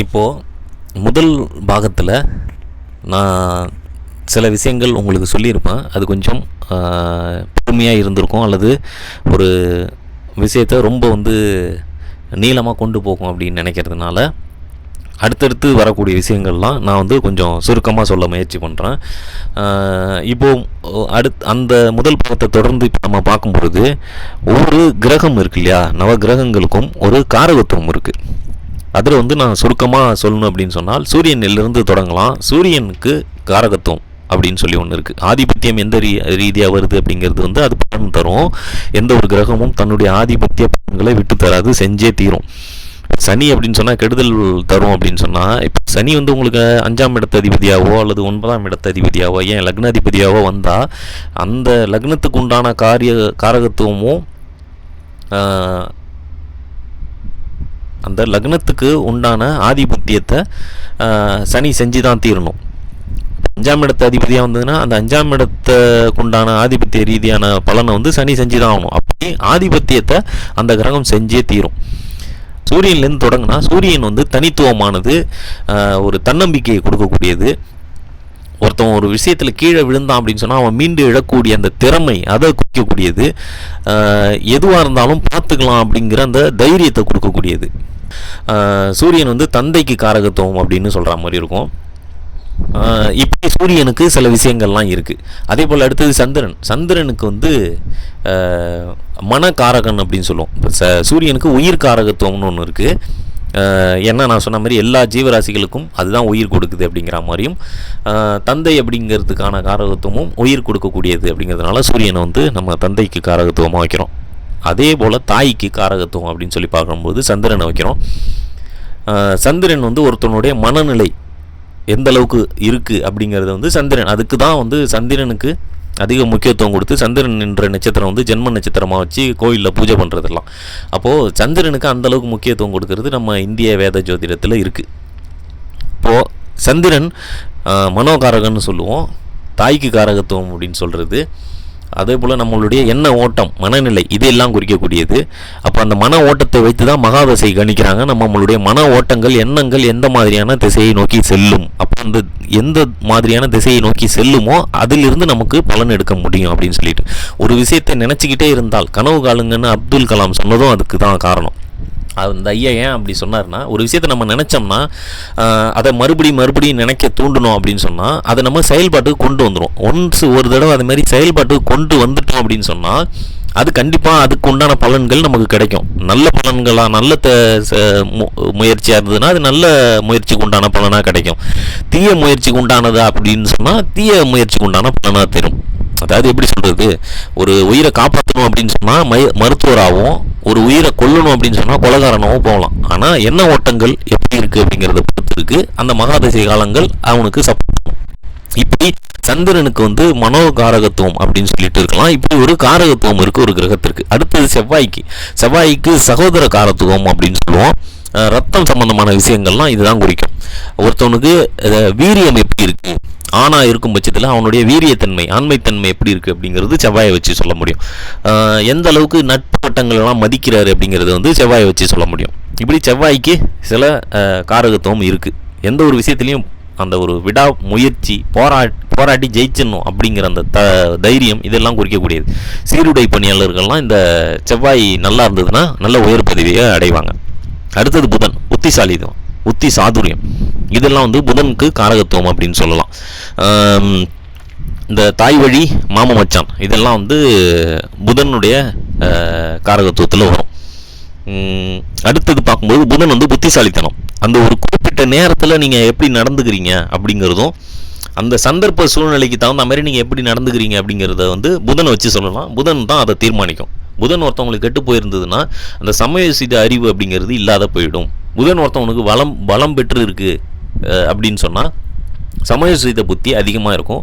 இப்போது முதல் பாகத்தில் நான் சில விஷயங்கள் உங்களுக்கு சொல்லியிருப்பேன். அது கொஞ்சம் பொறுமையாக இருந்திருக்கும், அல்லது ஒரு விஷயத்தை ரொம்ப நீளமாக கொண்டு போகும் அப்படின்னு நினைக்கிறதுனால அடுத்தடுத்து வரக்கூடிய விஷயங்கள்லாம் நான் கொஞ்சம் சுருக்கமாக சொல்ல முயற்சி பண்ணுறேன். இப்போது அந்த முதல் பாகத்தை தொடர்ந்து இப்போ நம்ம பார்க்கும்பொழுது ஒவ்வொரு கிரகம் இருக்கு இல்லையா, நவ கிரகங்களுக்கும் ஒரு காரகத்துவம் இருக்குது. அதில் நான் சுருக்கமாக சொல்லணும் அப்படின்னு சொன்னால் சூரியனிலிருந்து தொடங்கலாம். சூரியனுக்கு காரகத்துவம் அப்படின்னு சொல்லி ஒன்று இருக்குது. ஆதிபத்தியம் எந்த ரீதியாக வருது அப்படிங்கிறது அது பலன் தரும். எந்த ஒரு கிரகமும் தன்னுடைய ஆதிபத்திய பலன்களை விட்டு தராது, செஞ்சே தீரும். சனி அப்படின்னு சொன்னால் கெடுதல் தரும் அப்படின்னு சொன்னால், இப்போ சனி உங்களுக்கு 5ஆம் இடத்த அதிபதியாவோ அல்லது 9ஆம் இடத்த அதிபதியாவோ ஏன் லக்னாதிபதியாவோ வந்தால் அந்த லக்னத்துக்கு உண்டான காரகத்துவமும் அந்த லக்னத்துக்கு உண்டான ஆதிபத்தியத்தை சனி செஞ்சு தான் தீரணும். 5ஆம் இடத்த அதிபதியாக வந்ததுன்னா அந்த 5ஆம் இடத்துக்கு உண்டான ஆதிபத்திய ரீதியான பலனை சனி செஞ்சு தான் ஆகணும். அப்படி ஆதிபத்தியத்தை அந்த கிரகம் செஞ்சே தீரும். சூரியன்லேருந்து தொடங்கினா சூரியன் தனித்துவமானது, ஒரு தன்னம்பிக்கையை கொடுக்கக்கூடியது. ஒருத்தன் ஒரு விஷயத்தில் கீழே விழுந்தான் அப்படின்னு சொன்னால் அவன் மீண்டு எழக்கூடிய அந்த திறமை அதை குறிக்கக்கூடியது. எதுவாக இருந்தாலும் பார்த்துக்கலாம் அப்படிங்கிற அந்த தைரியத்தை கொடுக்கக்கூடியது. சூரியன் தந்தைக்கு காரகத்துவம் அப்படின்னு சொல்கிற மாதிரி இருக்கும். இப்படி சூரியனுக்கு சில விஷயங்கள்லாம் இருக்குது. அதே போல் அடுத்தது சந்திரனுக்கு மனக்காரகன் அப்படின்னு சொல்லுவோம். சூரியனுக்கு உயிர் காரகத்துவம்னு ஒன்று இருக்குது. ஏன்னா நான் சொன்ன மாதிரி எல்லா ஜீவராசிகளுக்கும் அதுதான் உயிர் கொடுக்குது அப்படிங்கிற மாதிரியும், தந்தை அப்படிங்கிறதுக்கான காரகத்துவமும் உயிர் கொடுக்கக்கூடியது அப்படிங்கிறதுனால சூரியனை நம்ம தந்தைக்கு காரகத்துவமாக வைக்கிறோம். அதே போல் தாய்க்கு காரகத்துவம் அப்படின்னு சொல்லி பார்க்கும்போது சந்திரனை வைக்கிறோம். சந்திரன் ஒருத்தனுடைய மனநிலை எந்த அளவுக்கு இருக்குது அப்படிங்கிறது சந்திரன், அதுக்கு தான் சந்திரனுக்கு அதிக முக்கியத்துவம் கொடுத்து சந்திரன் என்ற நட்சத்திரம் ஜென்ம நட்சத்திரமாக வச்சு கோயிலில் பூஜை பண்ணுறதெல்லாம். அப்போது சந்திரனுக்கு அந்தளவுக்கு முக்கியத்துவம் கொடுக்கறது நம்ம இந்திய வேத ஜோதிடத்தில் இருக்குது. இப்போது சந்திரன் மனோகாரகன்னு சொல்லுவோம், தாய்க்கு காரகத்துவம் அப்படின்னு சொல்கிறது. அதே போல் நம்மளுடைய எண்ண ஓட்டம், மனநிலை, இதெல்லாம் குறிக்கக்கூடியது. அப்போ அந்த மன ஓட்டத்தை வைத்து தான் மகாதசை கணிக்கிறாங்க. நம்மளுடைய மன ஓட்டங்கள், எண்ணங்கள் எந்த மாதிரியான திசையை நோக்கி செல்லும், அப்போ அந்த எந்த மாதிரியான திசையை நோக்கி செல்லுமோ அதிலிருந்து நமக்கு பலன் எடுக்க முடியும் அப்படின்னு சொல்லிட்டு ஒரு விஷயத்தை நினச்சிக்கிட்டே இருந்தால் கனவு காலுங்கன்னு அப்துல் கலாம் சொன்னதும் அதுக்கு தான் காரணம். அந்த ஐயா ஏன் அப்படி சொன்னார்னா, ஒரு விஷயத்தை நம்ம நினச்சோம்னா அதை மறுபடியும் நினைக்க தூண்டணும் அப்படின்னு சொன்னால் அதை நம்ம செயல்பாட்டுக்கு கொண்டு வந்துடும். ஒரு தடவை அது மாதிரி செயல்பாட்டுக்கு கொண்டு வந்துட்டோம் அப்படின்னு சொன்னால் அது கண்டிப்பாக அதுக்கு உண்டான பலன்கள் நமக்கு கிடைக்கும். நல்ல பலன்களாக, நல்ல முயற்சியாக இருந்ததுன்னா அது நல்ல முயற்சிக்கு உண்டான பலனாக கிடைக்கும். தீய முயற்சிக்கு உண்டானதா அப்படின்னு சொன்னால் தீய முயற்சிக்கு உண்டான பலனாக தரும். அதாவது எப்படி சொல்கிறது, ஒரு உயிரை காப்பாற்றணும் அப்படின்னு சொன்னால் மருத்துவராகவும், ஒரு உயிரை கொல்லணும் அப்படின்னு சொன்னால் கொலைகாரனாகவும் போகலாம். ஆனால் எண்ண ஓட்டங்கள் எப்படி இருக்குது அப்படிங்கிறத பொறுத்து இருக்குது அந்த மகாதசை காலங்கள் அவனுக்கு சப்போர்ட். இப்படி சந்திரனுக்கு மனோகாரகத்துவம் அப்படின்னு சொல்லிட்டு இருக்கலாம். இப்படி ஒரு காரகத்துவம் இருக்குது ஒரு கிரகத்திற்கு. அடுத்தது செவ்வாய்க்கு சகோதர காரத்துவம் அப்படின்னு சொல்லுவோம். ரத்தம் சம்பந்தமான விஷயங்கள்லாம் இதுதான் குறிக்கும். ஒருத்தவனுக்கு வீரியம் எப்படி இருக்குது, ஆணாக இருக்கும் பட்சத்தில் அவனுடைய வீரியத்தன்மை, ஆண்மைத்தன்மை எப்படி இருக்குது அப்படிங்கிறது செவ்வாயை வச்சு சொல்ல முடியும். எந்த அளவுக்கு நட்பு வட்டங்கள்லாம் மதிக்கிறாரு அப்படிங்கிறது செவ்வாயை வச்சு சொல்ல முடியும். இப்படி செவ்வாய்க்கு சில காரகத்துவம் இருக்குது. எந்த ஒரு விஷயத்துலையும் அந்த ஒரு விடா முயற்சி, போராட்டி ஜெயிச்சிடணும் அப்படிங்கிற அந்த தைரியம் இதெல்லாம் குறிக்கக்கூடியது. சீருடை பணியாளர்கள்லாம் இந்த செவ்வாய் நல்லா இருந்ததுன்னா நல்ல உயர் பதவியை அடைவாங்க. அடுத்தது புதன், புத்திசாலித்துவம், புத்தி சாதுரியம், இதெல்லாம் புதனுக்கு காரகத்துவம் அப்படின்னு சொல்லலாம். இந்த தாய் வழி மாம மச்சான் இதெல்லாம் புதனுடைய காரகத்துவத்தில் வரும். அடுத்தது பார்க்கும்போது புதன் புத்திசாலித்தனம், அந்த ஒரு குறிப்பிட்ட நேரத்தில் நீங்கள் எப்படி நடந்துக்கிறீங்க அப்படிங்கிறதும், அந்த சந்தர்ப்ப சூழ்நிலைக்கு தகுந்த மாதிரி நீங்கள் எப்படி நடந்துக்கிறீங்க அப்படிங்கிறத புதனை வச்சு சொல்லலாம். புதன் தான் அதை தீர்மானிக்கும். புதன் ஒருத்தவங்களுக்கு கெட்டு போயிருந்ததுன்னா அந்த சமயோசித அறிவு அப்படிங்கிறது இல்லாத போயிடும். புதன் ஒருத்தவனுக்கு பலம் பெற்று இருக்குது அப்படின்னு சொன்னால் சமயோசித புத்தி அதிகமாக இருக்கும்.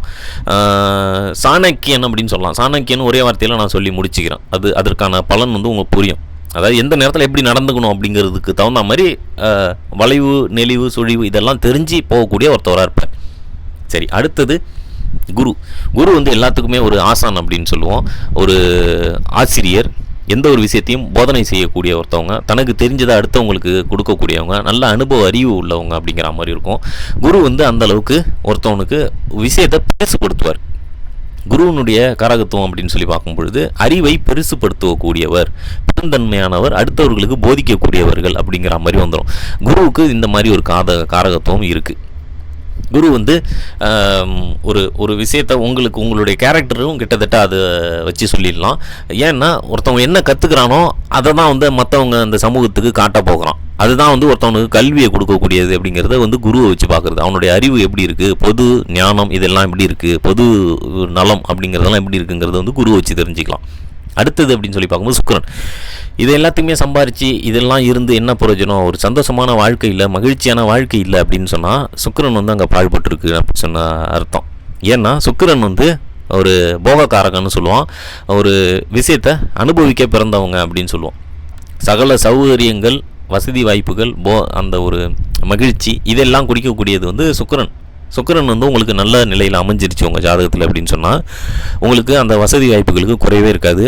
சாணக்கியன் அப்படின்னு சொல்லலாம். சாணக்கியன் ஒரே வார்த்தையில் நான் சொல்லி முடிச்சுக்கிறேன். அதற்கான பலன் உங்களுக்கு புரியும். அதாவது எந்த நேரத்தில் எப்படி நடந்துக்கணும் அப்படிங்கிறதுக்கு தகுந்த மாதிரி வளைவு, நெளிவு, சுழிவு இதெல்லாம் தெரிஞ்சு போகக்கூடிய ஒருத்தவராக இருப்பார். சரி, அடுத்தது குரு. குரு எல்லாத்துக்குமே ஒரு ஆசான் அப்படின்னு சொல்லுவோம், ஒரு ஆசிரியர். எந்த ஒரு விஷயத்தையும் போதனை செய்யக்கூடிய ஒருத்தவங்க, தனக்கு தெரிஞ்சதை அடுத்தவங்களுக்கு கொடுக்கக்கூடியவங்க, நல்ல அனுபவ அறிவு உள்ளவங்க அப்படிங்கிற மாதிரி இருக்கும். குரு வந்து அந்த அளவுக்கு ஒருத்தவனுக்கு விஷயத்தை பேசுபடுத்துவார். குருவனுடைய காரகத்துவம் அப்படின்னு சொல்லி பார்க்கும் பொழுது அறிவை பெருசுப்படுத்தக்கூடியவர், பெருந்தன்மையானவர், அடுத்தவர்களுக்கு போதிக்கக்கூடியவர்கள் அப்படிங்கிற மாதிரி வந்துடும். குருவுக்கு இந்த மாதிரி ஒரு காரகத்துவம் இருக்குது. குரு வந்து ஒரு விஷயத்தை உங்களுடைய கேரக்டரும் கிட்டத்தட்ட அதை வச்சு சொல்லிடலாம். ஏன்னா ஒருத்தவங்க என்ன கற்றுக்கிறானோ அதை தான் வந்து மற்றவங்க அந்த சமூகத்துக்கு காட்ட போகிறான். அதுதான் வந்து ஒருத்தவனுக்கு கல்வியை கொடுக்கக்கூடியது அப்படிங்கிறத வந்து குருவை வச்சு பார்க்குறது. அவனுடைய அறிவு எப்படி இருக்குது, பொது ஞானம் இதெல்லாம் எப்படி இருக்குது, பொது நலம் அப்படிங்கிறதெல்லாம் எப்படி இருக்குங்கிறத வந்து குருவை வச்சு தெரிஞ்சுக்கலாம். அடுத்தது அப்படின்னு சொல்லி பார்க்கும்போது சுக்கிரன். இது எல்லாத்தையுமே சம்பாரித்து இதெல்லாம் இருந்து என்ன பிரயோஜனம், ஒரு சந்தோஷமான வாழ்க்கை இல்லை, மகிழ்ச்சியான வாழ்க்கை இல்லை அப்படின்னு சொன்னால் சுக்கிரன் வந்து அங்கே பாழ்பட்டுருக்கு அப்படின்னு சொன்ன அர்த்தம். ஏன்னா சுக்கிரன் வந்து ஒரு போகக்காரகன்னு சொல்லுவான், ஒரு விஷயத்தை அனுபவிக்க பிறந்தவங்க அப்படின்னு சொல்லுவோம். சகல சௌகரியங்கள், வசதி வாய்ப்புகள், அந்த ஒரு மகிழ்ச்சி இதெல்லாம் குறிக்கக்கூடியது வந்து சுக்கிரன். சுக்கிரன் வந்து உங்களுக்கு நல்ல நிலையில் அமைஞ்சிருச்சு உங்கள் ஜாதகத்தில் அப்படின்னு சொன்னால் உங்களுக்கு அந்த வசதி வாய்ப்புகளுக்கு குறைவே இருக்காது.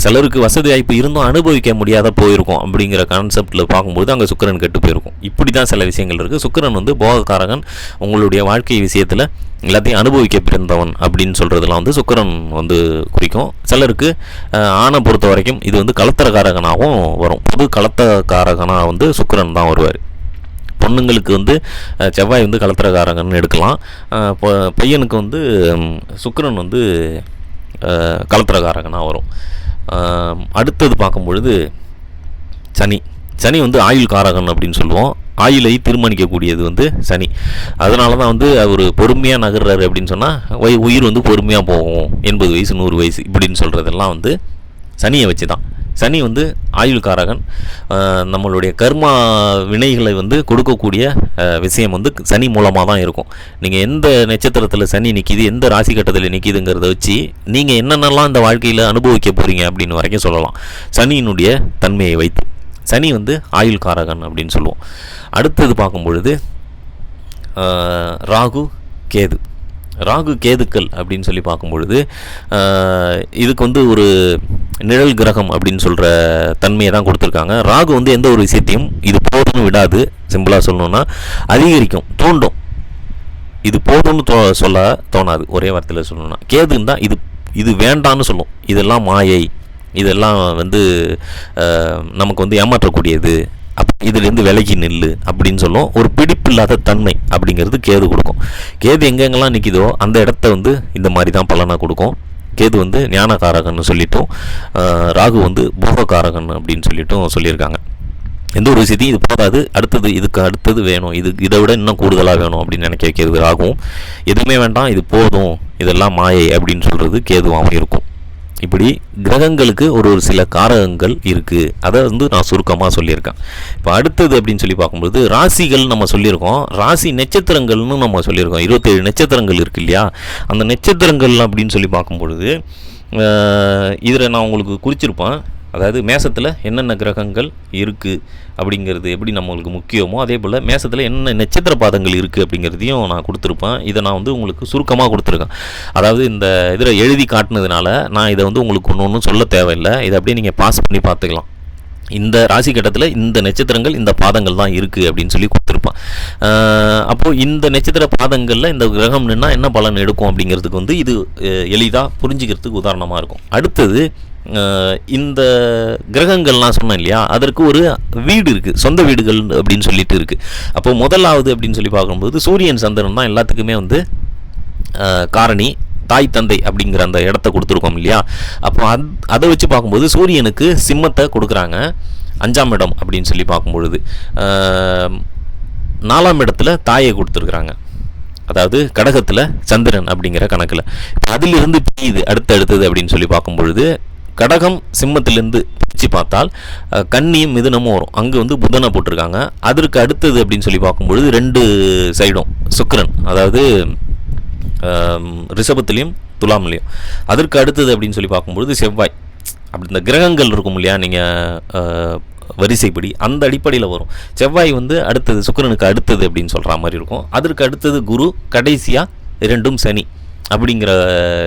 சிலருக்கு வசதி வாய்ப்பு இருந்தும் அனுபவிக்க முடியாத போயிருக்கும். அப்படிங்கிற கான்செப்டில் பார்க்கும்போது அங்கே சுக்கிரன் கெட்டு போயிருக்கும். இப்படி தான் சில விஷயங்கள் இருக்குது. சுக்கிரன் வந்து போகக்காரகன், உங்களுடைய வாழ்க்கை விஷயத்தில் எல்லாத்தையும் அனுபவிக்க பிறந்தவன் அப்படின்னு சொல்கிறதுலாம் வந்து சுக்கிரன் வந்து குறிக்கும். சிலருக்கு ஆணை பொறுத்த வரைக்கும் இது வந்து கலத்தரக்காரகனாகவும் வரும். பொது கலத்தக்காரகனாக வந்து சுக்கிரன் தான் வருவார். பொண்ணுங்களுக்கு வந்து செவ்வாய் வந்து கலத்திரக்காரங்கன்னு எடுக்கலாம். பையனுக்கு வந்து சுக்கிரன் வந்து கலத்திரக்காரகனாக வரும். அடுத்தது பார்க்கும் பொழுது சனி வந்து ஆயுள் காரகன் அப்படின்னு சொல்லுவோம். ஆயுளை தீர்மானிக்கக்கூடியது வந்து சனி. அதனால தான் வந்து அவர் பொறுமையாக நகர்றாரு அப்படின்னு சொன்னால் உயிர் வந்து பொறுமையாக போகும். 80 வயசு 100 வயசு இப்படின்னு சொல்கிறதெல்லாம் வந்து சனியை வச்சு தான். சனி வந்து ஆயுள்காரகன். நம்மளுடைய கர்மா வினைகளை வந்து கொடுக்கக்கூடிய விஷயம் வந்து சனி மூலமாக தான் இருக்கும். நீங்கள் எந்த நட்சத்திரத்தில் சனி நிற்கிது, எந்த ராசி கட்டத்தில் நிற்கிதுங்கிறத வச்சு நீங்கள் என்னென்னலாம் இந்த வாழ்க்கையில் அனுபவிக்க போகிறீங்க அப்படின்னு வரைக்கும் சொல்லலாம், சனியினுடைய தன்மையை வைத்து. சனி வந்து ஆயுள்காரகன் அப்படின்னு சொல்லுவோம். அடுத்தது பார்க்கும் பொழுது ராகு கேதுக்கள் அப்படின்னு சொல்லி பார்க்கும் பொழுது இதுக்கு வந்து ஒரு நிழல் கிரகம் அப்படின்னு சொல்கிற தன்மையை தான் கொடுத்துருக்காங்க. ராகு வந்து எந்த ஒரு விஷயத்தையும் இது போதும்னு விடாது. சிம்பிளாக சொல்லணுன்னா அதிகரிக்கும், தூண்டும். இது போதும்னு சொல்ல தோணாது. ஒரே வார்த்தையில் சொல்லணும்னா கேதுன்னு தான் இது வேண்டான்னு சொல்லும். இதெல்லாம் மாயை, இதெல்லாம் வந்து நமக்கு வந்து ஏமாற்றக்கூடியது, இதிலேருந்து விலகி நில்லு அப்படின்னு சொல்லும். ஒரு பிடிப்பில்லாத தன்மை அப்படிங்கிறது கேது கொடுக்கும். கேது எங்கெங்கெல்லாம் நிற்கிதோ அந்த இடத்த வந்து இந்த மாதிரி தான் பலனாக கொடுக்கும். கேது வந்து ஞானகாரகன்னு சொல்லிட்டும், ராகு வந்து போகக்காரகன் அப்படின்னு சொல்லிட்டும் சொல்லியிருக்காங்க. எந்த ஒரு விஷயத்தையும் இது போதாது, இதுக்கு அடுத்தது வேணும், இதை விட இன்னும் கூடுதலாக வேணும் அப்படின்னு நினைக்க கேது ராகுவும். எதுவுமே வேண்டாம், இது போதும், இதெல்லாம் மாயை அப்படின்னு சொல்கிறது கேதுவாகவும் இருக்கும். இப்படி கிரகங்களுக்கு ஒரு சில காரகங்கள் இருக்குது. அதை வந்து நான் சுருக்கமாக சொல்லியிருக்கேன். இப்போ அடுத்தது அப்படின்னு சொல்லி பார்க்கும்போது ராசிகள் நம்ம சொல்லியிருக்கோம், ராசி நட்சத்திரங்கள்னு நம்ம சொல்லியிருக்கோம். 27 நட்சத்திரங்கள் இருக்குது இல்லையா? அந்த நட்சத்திரங்கள் அப்படின்னு சொல்லி பார்க்கும்பொழுது இதில் நான் உங்களுக்கு குறிச்சிருப்பேன். அதாவது மேசத்தில் என்னென்ன கிரகங்கள் இருக்குது அப்படிங்கிறது எப்படி நம்மளுக்கு முக்கியமோ அதே போல் மேசத்தில் என்ன நட்சத்திர பாதங்கள் இருக்குது அப்படிங்கிறதையும் நான் கொடுத்துருப்பேன். இதை நான் வந்து உங்களுக்கு சுருக்கமாக கொடுத்துருக்கேன். அதாவது இந்த இதில் எழுதி காட்டினதுனால நான் இதை வந்து உங்களுக்கு ஒன்று சொல்ல தேவையில்லை. இதை அப்படியே நீங்கள் பாஸ் பண்ணி பார்த்துக்கலாம். இந்த ராசி கட்டத்தில் இந்த நட்சத்திரங்கள் இந்த பாதங்கள் தான் இருக்குது அப்படின்னு சொல்லி கொடுத்துருப்பான். அப்போது இந்த நட்சத்திர பாதங்களில் இந்த கிரகம் நின்னா என்ன பலன் எடுக்கும் அப்படிங்கிறதுக்கு வந்து இது எளிதாக புரிஞ்சுக்கிறதுக்கு உதாரணமாக இருக்கும். அடுத்தது இந்த கிரகங்கள்லாம் சொன்னேன் இல்லையா, அதற்கு ஒரு வீடு இருக்குது, சொந்த வீடுகள் அப்படின்னு சொல்லிட்டு இருக்குது. அப்போ முதலாவது அப்படின்னு சொல்லி பார்க்கும்போது சூரியன் சந்திரன் தான் எல்லாத்துக்குமே வந்து காரணி, தாய் தந்தை அப்படிங்கிற அந்த இடத்த கொடுத்துருக்கோம் இல்லையா. அப்போ அதை வச்சு பார்க்கும்போது சூரியனுக்கு சிம்மத்தை கொடுக்குறாங்க 5ஆம் இடம் அப்படின்னு சொல்லி பார்க்கும்பொழுது. 4ஆம் இடத்துல தாயை கொடுத்துருக்குறாங்க, அதாவது கடகத்தில் சந்திரன் அப்படிங்கிற கணக்கில். அதிலிருந்து பிரியுது அடுத்தது அப்படின்னு சொல்லி பார்க்கும்பொழுது கடகம் சிம்மத்திலிருந்து பிரித்து பார்த்தால் கன்னியும் மிதுனமும் வரும். அங்கே வந்து புதனை போட்டிருக்காங்க. அதற்கு அடுத்தது அப்படின்னு சொல்லி பார்க்கும்பொழுது 2 சைடும் சுக்கிரன், அதாவது ரிஷபத்திலையும் துலாமிலையும். அதற்கு அடுத்தது அப்படின்னு சொல்லி பார்க்கும்பொழுது செவ்வாய். அப்படி இந்த கிரகங்கள் இருக்கும் இல்லையா, நீங்கள் வரிசைப்படி அந்த அடிப்படையில் வரும். செவ்வாய் வந்து அடுத்தது சுக்கிரனுக்கு அடுத்தது அப்படின்னு சொல்கிற மாதிரி இருக்கும். அதற்கு அடுத்தது குரு, கடைசியாக 2ம் சனி. அப்படிங்கிற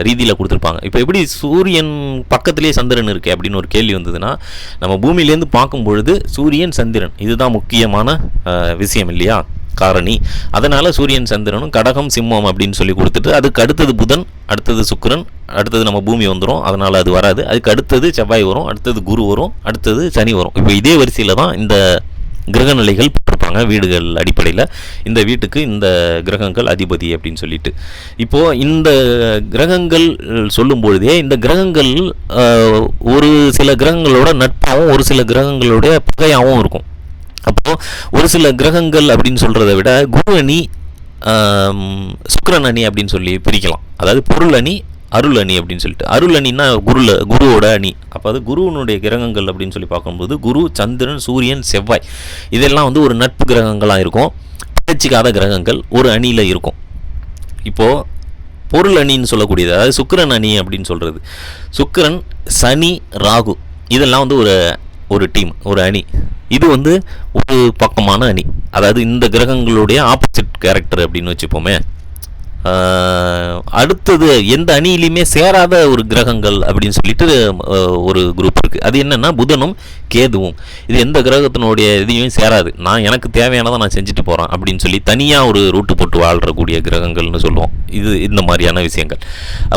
ரீதியில் கொடுத்துருப்பாங்க. இப்போ எப்படி சூரியன் பக்கத்துலேயே சந்திரன் இருக்குது அப்படின்னு ஒரு கேள்வி வந்ததுன்னா, நம்ம பூமியிலேருந்து பார்க்கும் பொழுது சூரியன் சந்திரன் இதுதான் முக்கியமான விஷயம் இல்லையா, காரணி. அதனால் சூரியன் சந்திரனும் கடகம் சிம்மம் அப்படின்னு சொல்லி கொடுத்துட்டு, அதுக்கு அடுத்தது புதன், அடுத்தது சுக்கிரன், அடுத்தது நம்ம பூமி வந்துடும், அதனால் அது வராது. அதுக்கு அடுத்தது செவ்வாய் வரும், அடுத்தது குரு வரும், அடுத்தது சனி வரும். இப்போ இதே வரிசையில் தான் இந்த கிரக நிலைகள் போட்டிருப்பாங்க வீடுகள் அடிப்படையில். இந்த வீட்டுக்கு இந்த கிரகங்கள் அதிபதி அப்படின்னு சொல்லிட்டு. இப்போது இந்த கிரகங்கள் சொல்லும் பொழுதே இந்த கிரகங்கள் ஒரு சில கிரகங்களோட நட்பாகவும் ஒரு சில கிரகங்களுடைய பகையாகவும் இருக்கும். அப்போது ஒரு சில கிரகங்கள் அப்படின்னு சொல்கிறத விட குரு அணி, சுக்கிரன் அணி அப்படின்னு சொல்லி பிரிக்கலாம். அதாவது பொருள் அணி, அருள் அணி அப்படின்னு சொல்லிட்டு. அருள் அணின்னா குருவோட அணி. அப்போ அது குருவனுடைய கிரகங்கள் அப்படின்னு சொல்லி பார்க்கும்போது குரு, சந்திரன், சூரியன், செவ்வாய் இதெல்லாம் வந்து ஒரு நட்பு கிரகங்களாக இருக்கும். பயிற்சிக்காத கிரகங்கள் ஒரு அணியில் இருக்கும். இப்போது பொருள் அணின்னு சொல்லக்கூடியது, அதாவது சுக்கிரன் அணி அப்படின்னு சொல்கிறது, சுக்கிரன், சனி, ராகு இதெல்லாம் வந்து ஒரு டீம், ஒரு அணி. இது வந்து ஒரு பக்கமான அணி. அதாவது இந்த கிரகங்களுடைய ஆப்போசிட் கேரக்டர் அப்படின்னு வச்சுப்போமே. அடுத்தது எந்த அணியிலையுமே சேராத ஒரு கிரகங்கள் அப்படின்னு சொல்லிட்டு ஒரு குரூப் இருக்குது. அது என்னென்னா புதனும் கேதுவும். இது எந்த கிரகத்தினுடைய இதையும் சேராது. நான் எனக்கு தேவையானதை நான் செஞ்சுட்டு போகிறேன் அப்படின்னு சொல்லி தனியாக ஒரு ரூட்டு போட்டு வாழ்கிறக்கூடிய கிரகங்கள்னு சொல்லுவோம். இது இந்த மாதிரியான விஷயங்கள்.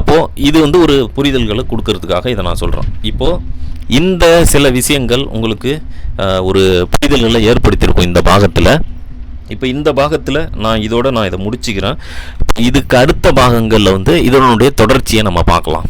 அப்போது இது வந்து ஒரு புரிதல்களை கொடுக்கறதுக்காக இதை நான் சொல்கிறேன். இப்போது இந்த சில விஷயங்கள் உங்களுக்கு ஒரு புரிதல்களை ஏற்படுத்தியிருக்கும் இந்த பாகத்தில். இப்போ இந்த பாகத்தில் நான் இதை முடிச்சுக்கிறேன். இதுக்கு அடுத்த பாகங்களில் வந்து இதனுடைய தொடர்ச்சியை நம்ம பார்க்கலாம்.